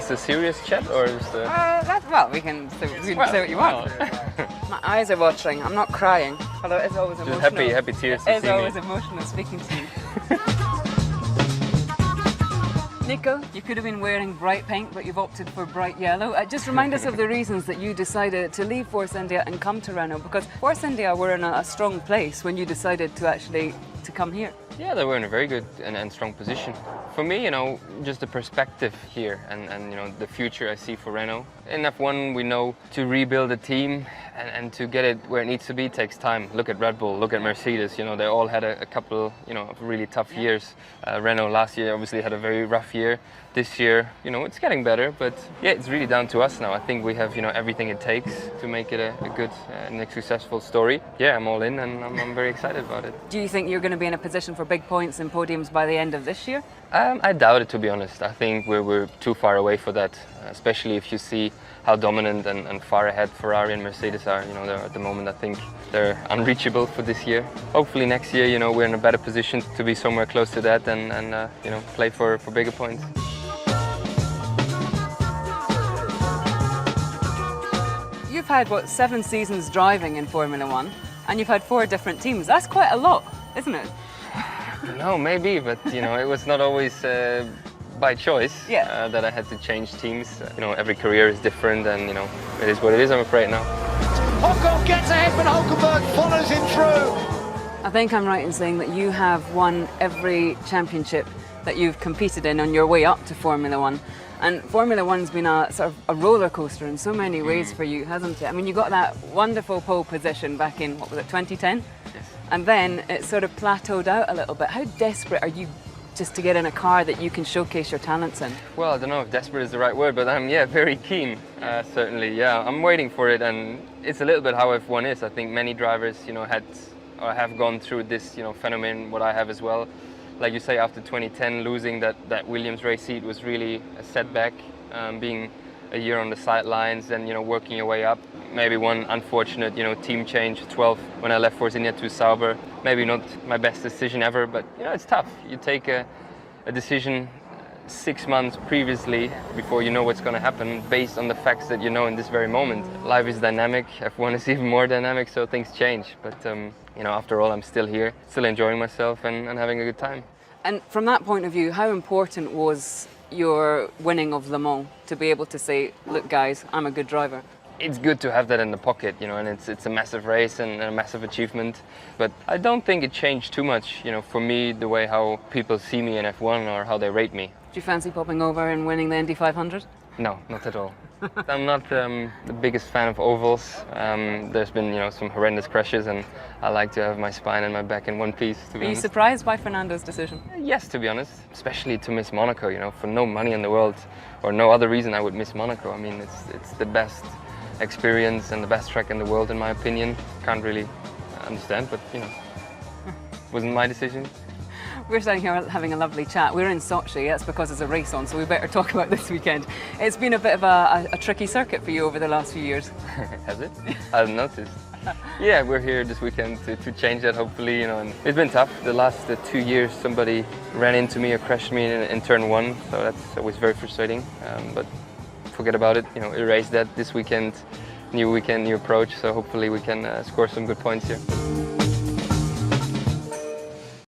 this a serious chat or is the... Well, we can say what you want. My eyes are watering. I'm not crying, although it's always emotional. Just happy tears to see me. It's always emotional speaking to you. Nico, you could have been wearing bright pink, but you've opted for bright yellow. Just remind us of the reasons that you decided to leave Force India and come to Renault, because Force India were in a strong place when you decided to come here. Yeah, they were in a very good and strong position. For me, you know, just the perspective here and you know, the future I see for Renault. In F1, we know to rebuild a team and to get it where it needs to be takes time. Look at Red Bull, look at Mercedes, you know, they all had a couple, you know, of really tough years. Renault last year obviously had a very rough year. This year, you know, it's getting better, but yeah, it's really down to us now. I think we have, you know, everything it takes to make it a good and a successful story. Yeah, I'm all in and I'm very excited about it. Do you think you're going to be in a position for big points and podiums by the end of this year? I doubt it, to be honest. I think we're too far away for that, especially if you see how dominant and far ahead Ferrari and Mercedes are. You know, at the moment I think they're unreachable for this year. Hopefully next year, you know, we're in a better position to be somewhere close to that and you know, play for bigger points. You've had, what, 7 seasons driving in Formula One, and you've had 4 different teams. That's quite a lot, isn't it? No, maybe, but you know, it was not always by choice that I had to change teams. You know, every career is different, and you know, it is what it is, I'm afraid now. Ocon gets ahead, but Hulkenberg follows him through. I think I'm right in saying that you have won every championship that you've competed in on your way up to Formula One. And Formula One's been a sort of a roller coaster in so many ways for you, hasn't it? I mean, you got that wonderful pole position back in, what was it, 2010? Yes. And then it sort of plateaued out a little bit. How desperate are you just to get in a car that you can showcase your talents in? Well, I don't know if desperate is the right word, but I'm very keen, certainly. Yeah, I'm waiting for it, and it's a little bit how F1 is. I think many drivers, you know, have gone through this, you know, phenomenon, what I have as well. Like you say, after 2010, losing that Williams race seat was really a setback. Being a year on the sidelines and, you know, working your way up. Maybe one unfortunate, you know, team change, 12 when I left Force India to Sauber. Maybe not my best decision ever, but you know, it's tough. You take a decision 6 months previously before you know what's going to happen based on the facts that you know in this very moment. Life is dynamic, F1 is even more dynamic, so things change. But you know, after all, I'm still here, still enjoying myself and having a good time. And from that point of view, how important was your winning of Le Mans to be able to say, look guys, I'm a good driver? It's good to have that in the pocket, you know, and it's a massive race and a massive achievement. But I don't think it changed too much, you know, for me, the way how people see me in F1 or how they rate me. Do you fancy popping over and winning the Indy 500? No, not at all. I'm not the biggest fan of ovals. There's been, you know, some horrendous crashes, and I like to have my spine and my back in one piece, to be honest. Are you surprised by Fernando's decision? Yes, to be honest, especially to miss Monaco, you know, for no money in the world or no other reason I would miss Monaco. I mean, it's the best experience and the best track in the world, in my opinion. Can't really understand, but, you know, wasn't my decision. We're sitting here having a lovely chat. We're in Sochi, that's because there's a race on, so we better talk about this weekend. It's been a bit of a tricky circuit for you over the last few years. Has it? I haven't noticed. Yeah, we're here this weekend to change that, hopefully, you know, and it's been tough. The last 2 years somebody ran into me or crashed me in turn 1, so that's always very frustrating. But forget about it, you know, erase that this weekend, new approach, so hopefully we can score some good points here.